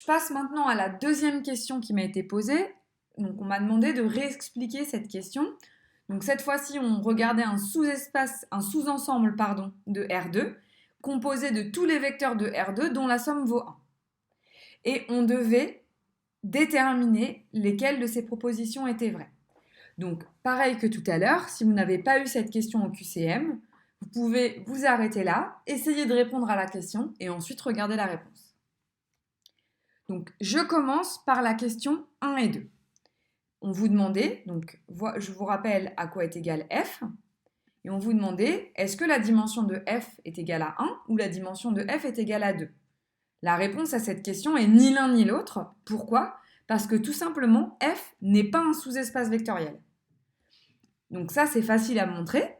passe maintenant à la deuxième question qui m'a été posée. Donc on m'a demandé de réexpliquer cette question. Donc cette fois-ci, on regardait un sous-espace, un sous-ensemble pardon, de R2 composé de tous les vecteurs de R2 dont la somme vaut 1. Et on devait déterminer lesquelles de ces propositions étaient vraies. Donc pareil que tout à l'heure, si vous n'avez pas eu cette question au QCM, vous pouvez vous arrêter là, essayer de répondre à la question et ensuite regarder la réponse. Donc je commence par la question 1 et 2. On vous demandait, donc je vous rappelle à quoi est égal f, et on vous demandait est-ce que la dimension de f est égale à 1 ou la dimension de f est égale à 2. La réponse à cette question est ni l'un ni l'autre. Pourquoi ? Parce que tout simplement, f n'est pas un sous-espace vectoriel. Donc ça, c'est facile à montrer.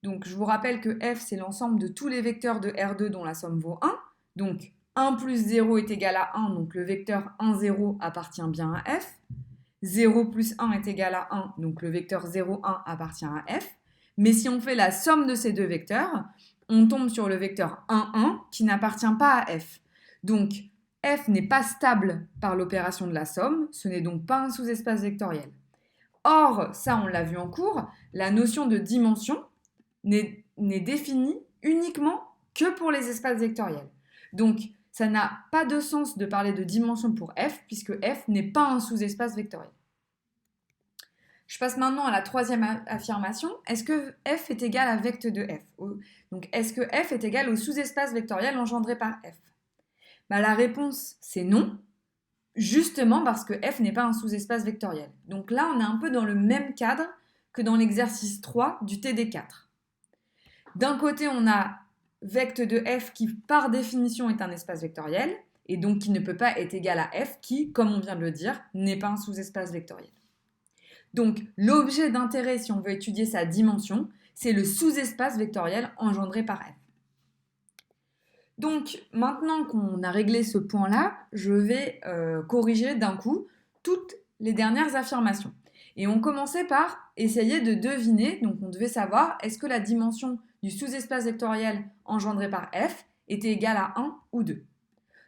Donc je vous rappelle que f, c'est l'ensemble de tous les vecteurs de R2 dont la somme vaut 1. Donc 1 plus 0 est égal à 1, donc le vecteur 1, 0 appartient bien à f. 0 plus 1 est égal à 1, donc le vecteur 0, 1 appartient à f. Mais si on fait la somme de ces deux vecteurs, on tombe sur le vecteur 1, 1 qui n'appartient pas à f. Donc f n'est pas stable par l'opération de la somme, ce n'est donc pas un sous-espace vectoriel. Or, ça on l'a vu en cours, la notion de dimension n'est définie uniquement que pour les espaces vectoriels. Donc, ça n'a pas de sens de parler de dimension pour f, puisque f n'est pas un sous-espace vectoriel. Je passe maintenant à la troisième affirmation. Est-ce que f est égal à vect de f ? Donc, est-ce que f est égal au sous-espace vectoriel engendré par f ? La réponse, c'est non, justement parce que f n'est pas un sous-espace vectoriel. Donc là, on est un peu dans le même cadre que dans l'exercice 3 du TD4. D'un côté, on a vect de f qui, par définition, est un espace vectoriel, et donc qui ne peut pas être égal à f qui, comme on vient de le dire, n'est pas un sous-espace vectoriel. Donc, l'objet d'intérêt, si on veut étudier sa dimension, c'est le sous-espace vectoriel engendré par f. Donc, maintenant qu'on a réglé ce point-là, je vais corriger d'un coup toutes les dernières affirmations. Et on commençait par essayer de deviner, donc on devait savoir, est-ce que la dimension du sous-espace vectoriel engendré par f était égale à 1 ou 2.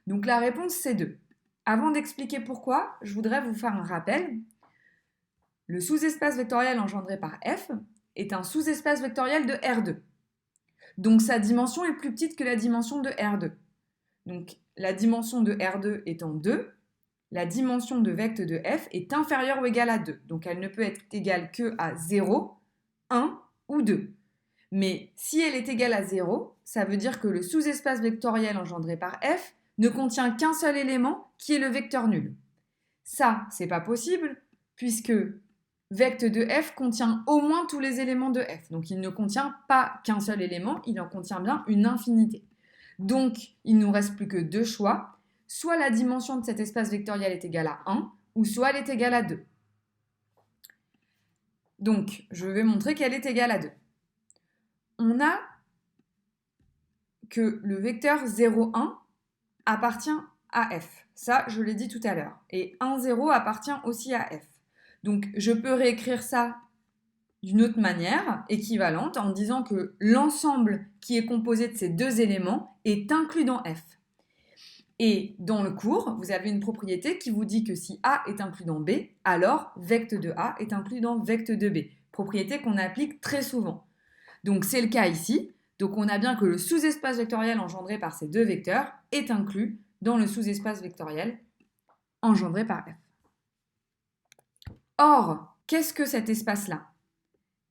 Donc la réponse, c'est 2. Avant d'expliquer pourquoi, je voudrais vous faire un rappel. Le sous-espace vectoriel engendré par f est un sous-espace vectoriel de R2. Donc sa dimension est plus petite que la dimension de R2. Donc la dimension de R2 étant 2, la dimension de vect de f est inférieure ou égale à 2. Donc elle ne peut être égale que à 0, 1 ou 2. Mais si elle est égale à 0, ça veut dire que le sous-espace vectoriel engendré par f ne contient qu'un seul élément qui est le vecteur nul. Ça, c'est pas possible puisque vect de f contient au moins tous les éléments de f. Donc il ne contient pas qu'un seul élément, il en contient bien une infinité. Donc il ne nous reste plus que deux choix. Soit la dimension de cet espace vectoriel est égale à 1, ou soit elle est égale à 2. Donc je vais montrer qu'elle est égale à 2. On a que le vecteur 0, 1 appartient à f. Ça, je l'ai dit tout à l'heure. Et 1, 0 appartient aussi à f. Donc, je peux réécrire ça d'une autre manière, équivalente, en disant que l'ensemble qui est composé de ces deux éléments est inclus dans f. Et dans le cours, vous avez une propriété qui vous dit que si a est inclus dans b, alors vect de a est inclus dans vect de b. Propriété qu'on applique très souvent. Donc, c'est le cas ici. Donc on a bien que le sous-espace vectoriel engendré par ces deux vecteurs est inclus dans le sous-espace vectoriel engendré par f. Or, qu'est-ce que cet espace-là ?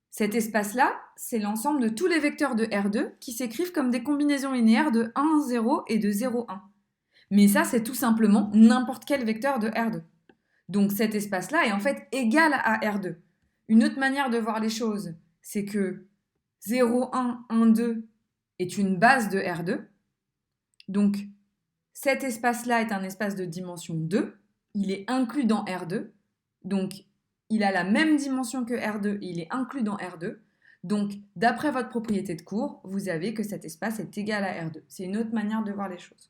Cet espace-là, c'est l'ensemble de tous les vecteurs de R2 qui s'écrivent comme des combinaisons linéaires de 1, 0 et de 0, 1. Mais ça, c'est tout simplement n'importe quel vecteur de R2. Donc cet espace-là est en fait égal à R2. Une autre manière de voir les choses, c'est que 0, 1, 1, 2 est une base de R2. Donc, cet espace-là est un espace de dimension 2. Il est inclus dans R2. Donc, il a la même dimension que R2 et il est inclus dans R2. Donc, d'après votre propriété de cours, vous avez que cet espace est égal à R2. C'est une autre manière de voir les choses.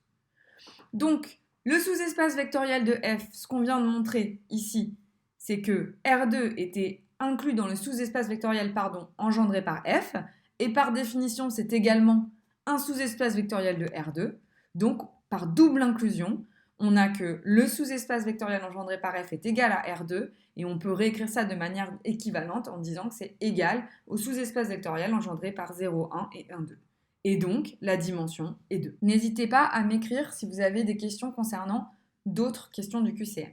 Donc, le sous-espace vectoriel de f, ce qu'on vient de montrer ici, c'est que R2 était inclus dans le sous-espace vectoriel engendré par f, et par définition, c'est également un sous-espace vectoriel de R2. Donc, par double inclusion, on a que le sous-espace vectoriel engendré par f est égal à R2, et on peut réécrire ça de manière équivalente en disant que c'est égal au sous-espace vectoriel engendré par 0, 1 et 1, 2. Et donc, la dimension est 2. N'hésitez pas à m'écrire si vous avez des questions concernant d'autres questions du QCM.